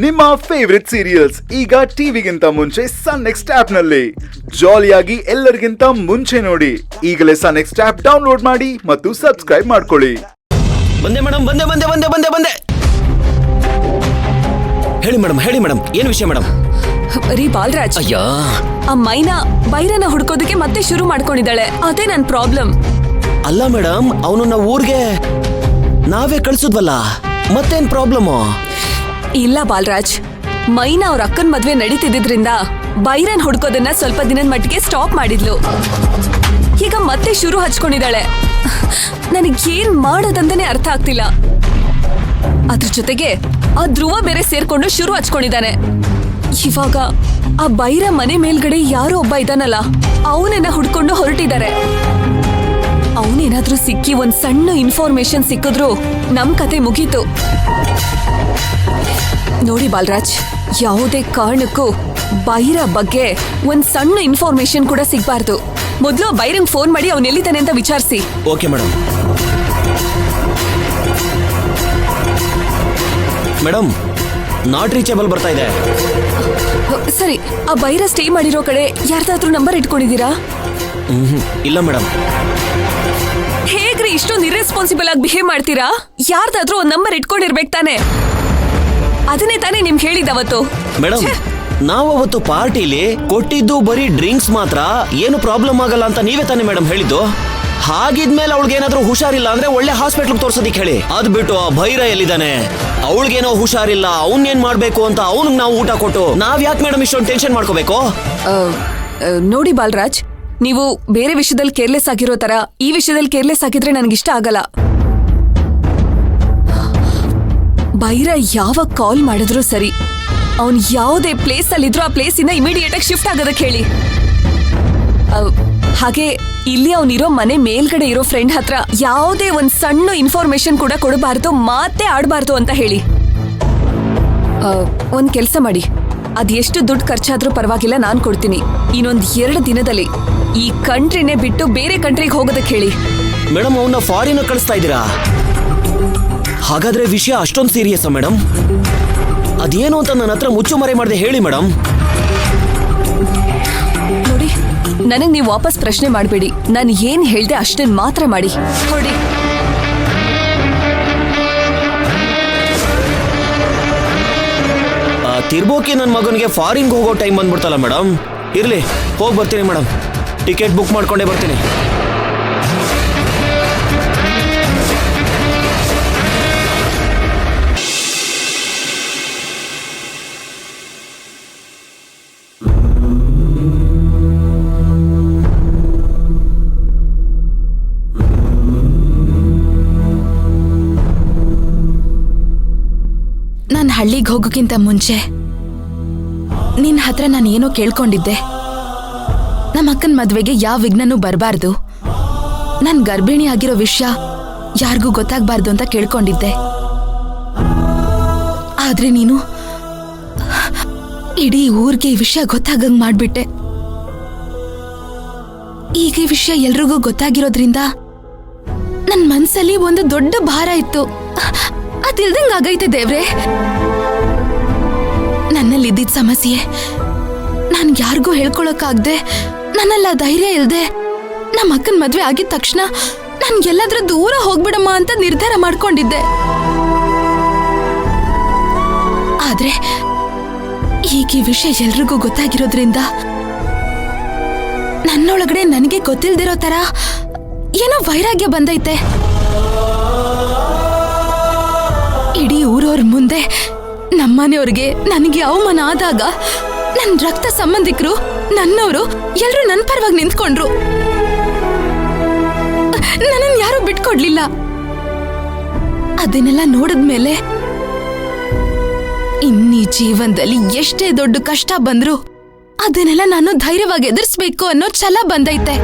ನಿಮ್ಮ favourite serials ಈಗ ಟಿವಿಗಿಂತ ಮುಂಚೆ ಸನ್ ನೆಕ್ಸ್ಟ್ ಆಪ್ ನಲ್ಲಿ ಜಾಲಿಯಾಗಿ ಎಲ್ಲರಿಗಿಂತ ಮುಂಚೆ ನೋಡಿ. ಈಗಲೇ ಸನ್ ನೆಕ್ಸ್ಟ್ ಆಪ್ ಡೌನ್ಲೋಡ್ ಮಾಡಿ ಮತ್ತು ಸಬ್ಸ್ಕ್ರೈಬ್ ಮಾಡ್ಕೊಳ್ಳಿ. ಬಂದೆ ಮೇಡಮ್, ಬಂದೆ ಬಂದೆ ಬಂದೆ ಬಂದೆ ಬಂದೆ ಹೇಳಿ ಮೇಡಮ್, ಏನು ವಿಷಯ ಮೇಡಮ್? ರೀ ಬಾಲರಾಜ್, ಅಯ್ಯೋ ಆ ಮೈನಾ ಬೈರನ ಹುಡ್ಕೋದಕ್ಕೆ ಮತ್ತೆ ಶುರು ಮಾಡ್ಕೊಂಡಿದ್ದಾಳೆ. ಅದೇ ನನ್ ಪ್ರಾಬ್ಲಮ್. ಅಲ್ಲ ಮೇಡಮ್, ಅವನನ್ನ ಊರ್ಗೆ ನಾವೇ ಕಳ್ಸುದ್ವಲ್ಲ, ಮತ್ತೇನ್ ಪ್ರಾಬ್ಲಮ್? ಇಲ್ಲ ಬಾಲರಾಜ್, ಮೈನಾ ಅವ್ರ ಅಕ್ಕನ್ ಮದ್ವೆ ನಡೀತಿದ್ರಿಂದ ಬೈರನ್ ಹುಡ್ಕೋದನ್ನ ಸ್ವಲ್ಪ ದಿನದ ಮಟ್ಟಿಗೆ ಸ್ಟಾಪ್ ಮಾಡಿದ್ಲು. ಈಗ ಮತ್ತೆ ಶುರು ಹಚ್ಕೊಂಡಿದ್ದಾಳೆ. ನನಗೇನ್ ಮಾಡೋದಂತಾನೆ ಅರ್ಥ ಆಗ್ತಿಲ್ಲ. ಅದ್ರ ಜೊತೆಗೆ ಆ ಧ್ರುವ ಬೇರೆ ಸೇರ್ಕೊಂಡು ಶುರು ಹಚ್ಕೊಂಡಿದ್ದಾನೆ. ಇವಾಗ ಆ ಬೈರ ಮನೆ ಮೇಲ್ಗಡೆ ಯಾರೋ ಒಬ್ಬ ಇದ್ದಾನಲ್ಲ, ಅವನನ್ನ ಹುಡ್ಕೊಂಡು ಹೊರಟಿದ್ದಾರೆ. ಅವನೇನಾದ್ರೂ ಸಿಕ್ಕಿ ಒಂದ್ ಸಣ್ಣ ಇನ್ಫಾರ್ಮೇಶನ್ ಸಿಕ್ಕಿದ್ರು ನಮ್ ಕತೆ ಮುಗೀತು. ನೋಡಿ ಬಾಲರಾಜ್, ಯಾವುದೇ ಕಾರಣಕ್ಕೂ ಬೈರ ಬಗ್ಗೆ ಒಂದ್ ಸಣ್ಣ ಇನ್ಫಾರ್ಮೇಶನ್ ಕೂಡ ಸಿಗ್ಬಾರ್ದು. ಮೊದ್ಲು ಬೈರಂಗ್ ಫೋನ್ ಮಾಡಿ ಅವ್ನು ಎಲ್ಲಿದ್ದಾನೆ ಅಂತ ವಿಚಾರಿಸಿ. Okay madam. Madam, not reachable ಬರ್ತಾ ಇದೆ. ಸರಿ, ಆ ಬೈರ ಸ್ಟೇ ಮಾಡಿರೋ ಕಡೆ ಯಾರ್ದಾದ್ರೂ ನಂಬರ್ ಇಟ್ಕೊಂಡಿದ್ದೀರಾ? ಇಲ್ಲ ಮೇಡಮ್. ಹೇಗ್ರಿ ಇಷ್ಟೊಂದು ಇರ್ರೆಸ್ಪಾನ್ಸಿಬಲ್ ಆಗಿ ಬಿಹೇವ್ ಮಾಡ್ತೀರಾ? ಯಾರ್ದಾದ್ರೂ ಒಂದ್ ನಂಬರ್ ಇಟ್ಕೊಂಡಿರ್ಬೇಕು ತಾನೆ. ಅದನ್ನೇ ತಾನೇ ನಿಮ್ಗೆ ಹೇಳಿದವತ್ತು. ಮೇಡಮ್, ನಾವು ಅವತ್ತು ಪಾರ್ಟಿಲಿ ಕೊಟ್ಟಿದ್ದು ಬರೀ ಡ್ರಿಂಕ್ಸ್ ಮಾತ್ರ, ಏನು ಪ್ರಾಬ್ಲಮ್ ಆಗಲ್ಲ ಅಂತ ನೀವೇ ತಾನೇ ಮೇಡಮ್ ಹೇಳಿದ್ದು. ಹಾಗಿದ್ಮೇಲೆ ಅವಳಿಗೆ ಏನಾದ್ರೂ ಹುಷಾರಿಲ್ಲ ಅಂದ್ರೆ ಒಳ್ಳೆ ಹಾಸ್ಪಿಟ್ಲ್ ತೋರ್ಸೋದಿಕ್ ಹೇಳಿ. ಅದ್ ಬಿಟ್ಟು ಆ ಭೈರ ಎಲ್ಲಿದ್ದಾನೆ, ಅವಳಿಗೇನೋ ಹುಷಾರಿಲ್ಲ, ಅವನ್ನೇನ್ ಮಾಡ್ಬೇಕು ಅಂತ ಅವನಿಗೆ ನಾವು ಊಟ ಕೊಟ್ಟು ನಾವ್ ಯಾಕೆ ಮೇಡಮ್ ಇಷ್ಟೊಂದು ಟೆನ್ಷನ್ ಮಾಡ್ಕೋಬೇಕು? ನೋಡಿ ಬಾಲರಾಜ್, ನೀವು ಬೇರೆ ವಿಷಯದಲ್ಲಿ ಕೇರ್ಲೆಸ್ ಆಗಿರೋ ತರ ಈ ವಿಷಯದಲ್ಲಿ ಕೇರ್ಲೆಸ್ ಆಗಿದ್ರೆ ನನಗಿಷ್ಟ ಆಗಲ್ಲ. ಬೈರ ಯಾವಾಗ ಕಾಲ್ ಮಾಡಿದ್ರು ಸರಿ, ಅವನ್ ಯಾವುದೇ ಪ್ಲೇಸ್ ಅಲ್ಲಿದ್ರು ಆ ಪ್ಲೇಸ್ ಇಂದ ಇಮಿಡಿಯೇಟ್ ಆಗಿ ಶಿಫ್ಟ್ ಆಗೋದಕ್ಕೆ ಹೇಳಿ. ಹಾಗೆ ಇಲ್ಲಿ ಅವನಿರೋ ಮನೆ ಮೇಲ್ಗಡೆ ಇರೋ ಫ್ರೆಂಡ್ ಹತ್ರ ಯಾವುದೇ ಒಂದ್ ಸಣ್ಣ ಇನ್ಫಾರ್ಮೇಶನ್ ಕೂಡ ಕೊಡಬಾರ್ದು, ಮಾತೇ ಆಡಬಾರ್ದು ಅಂತ ಹೇಳಿ. ಒಂದ್ ಕೆಲ್ಸ ಮಾಡಿ, ಅದ್ ಎಷ್ಟು ದುಡ್ಡು ಖರ್ಚಾದ್ರೂ ಪರವಾಗಿಲ್ಲ, ನಾನ್ ಕೊಡ್ತೀನಿ. ಇನ್ನೊಂದ್ 2 ದಿನದಲ್ಲಿ ಈ ಕಂಟ್ರಿನೇ ಬಿಟ್ಟು ಬೇರೆ ಕಂಟ್ರಿಗೆ ಹೋಗೋದಕ್ಕೆ ಹೇಳಿ. ಮೇಡಮ್, ಅವನ್ನ ಫಾರಿನ್ ಕಳಿಸ್ತಾ ಇದ್ದೀರಾ? ಹಾಗಾದ್ರೆ ವಿಷಯ ಅಷ್ಟೊಂದು ಸೀರಿಯಸ್ ಮೇಡಮ್? ಅದೇನು ಅಂತ ನನ್ನ ಹತ್ರ ಮುಚ್ಚುಮರೆ ಮಾಡದೆ ಹೇಳಿ ಮೇಡಮ್. ನೋಡಿ, ನನಗ್ ನೀವು ವಾಪಸ್ ಪ್ರಶ್ನೆ ಮಾಡಬೇಡಿ. ನಾನು ಏನ್ ಹೇಳ್ದೆ ಅಷ್ಟನ್ ಮಾತ್ರ ಮಾಡಿ ನೋಡಿ. ತಿರ್ಬೋಕಿ ನನ್ನ ಮಗನಿಗೆ ಫಾರಿನ್ಗೆ ಹೋಗೋ ಟೈಮ್ ಬಂದ್ಬಿಡ್ತಲ್ಲ ಮೇಡಮ್. ಇರ್ಲಿ, ಹೋಗಿ ಬರ್ತೀನಿ ಮೇಡಮ್. ಟಿಕೆಟ್ ಬುಕ್ ಮಾಡ್ಕೊಂಡೇ ಬರ್ತೀನಿ. ನಾನು ಹಳ್ಳಿಗೆ ಹೋಗೋಕ್ಕಿಂತ ಮುಂಚೆ ನಿನ್ನ ಹತ್ರ ನಾನು ಏನೋ ಕೇಳ್ಕೊಂಡಿದ್ದೆ. ನಮ್ಮ ಅಕ್ಕನ ಮದ್ವೆಗೆ ಯಾವ ವಿಘ್ನನೂ ಬರಬಾರ್ದು, ನಾನು ಗರ್ಭಿಣಿ ಆಗಿರೋ ವಿಷಯ ಯಾರಿಗೂ ಗೊತ್ತಾಗಬಾರ್ದು ಅಂತ ಕೇಳ್ಕೊಂಡಿದ್ದೆ. ಆದ್ರೆ ನೀನು ಇಡೀ ಊರಿಗೆ ಈ ವಿಷಯ ಗೊತ್ತಾಗಂಗ್ ಮಾಡ್ಬಿಟ್ಟೆ. ಈಗ ಈ ವಿಷಯ ಎಲ್ರಿಗೂ ಗೊತ್ತಾಗಿರೋದ್ರಿಂದ ನನ್ನ ಮನ್ಸಲ್ಲಿ ಒಂದು ದೊಡ್ಡ ಭಾರ ಇತ್ತು. ಅದಿಲ್ದಂಗ ಆಗೈತೆ ದೇವ್ರೆ. ನನ್ನಲ್ಲಿದ್ದಿದ್ದ ಸಮಸ್ಯೆ ನಾನು ಯಾರಿಗೂ ಹೇಳ್ಕೊಳಕ್ಕಾಗ್ದೆ, ನನ್ನೆಲ್ಲ ಧೈರ್ಯ ಇಲ್ದೆ ನಮ್ಮ ಅಕ್ಕನ ಮದ್ವೆ ಆಗಿದ ತಕ್ಷಣ ನಾನು ಎಲ್ಲಾದ್ರೂ ದೂರ ಹೋಗ್ಬಿಡಮ್ಮ ಅಂತ ನಿರ್ಧಾರ ಮಾಡ್ಕೊಂಡಿದ್ದೆ. ಆದ್ರೆ ಈಗ ಈ ವಿಷಯ ಎಲ್ರಿಗೂ ಗೊತ್ತಾಗಿರೋದ್ರಿಂದ ನನ್ನೊಳಗಡೆ ನನಗೆ ಗೊತ್ತಿಲ್ದಿರೋ ತರ ಏನೋ ವೈರಾಗ್ಯ ಬಂದೈತೆ. ಇಡೀ ಊರವ್ರ ಮುಂದೆ ನಮ್ಮನೆಯವ್ರಿಗೆ ನನಗೆ ಅವಮಾನ ಆದಾಗ ನನ್ನ ರಕ್ತ ಸಂಬಂಧಿಕರು, ನನ್ನವರು ಎಲ್ರು ನನ್ನ ಪರವಾಗಿ ನಿಂತ್ಕೊಂಡ್ರು. ನನ್ನನ್ನು ಯಾರು ಬಿಟ್ಕೊಡ್ಲಿಲ್ಲ. ಅದನ್ನೆಲ್ಲ ನೋಡಿದ್ಮೇಲೆ ಇನ್ನೀ ಜೀವನದಲ್ಲಿ ಎಷ್ಟೇ ದೊಡ್ಡ ಕಷ್ಟ ಬಂದ್ರು ಅದನ್ನೆಲ್ಲ ನಾನು ಧೈರ್ಯವಾಗಿ ಎದುರಿಸ್ಬೇಕು ಅನ್ನೋ ಛಲ ಬಂದೈತೆ.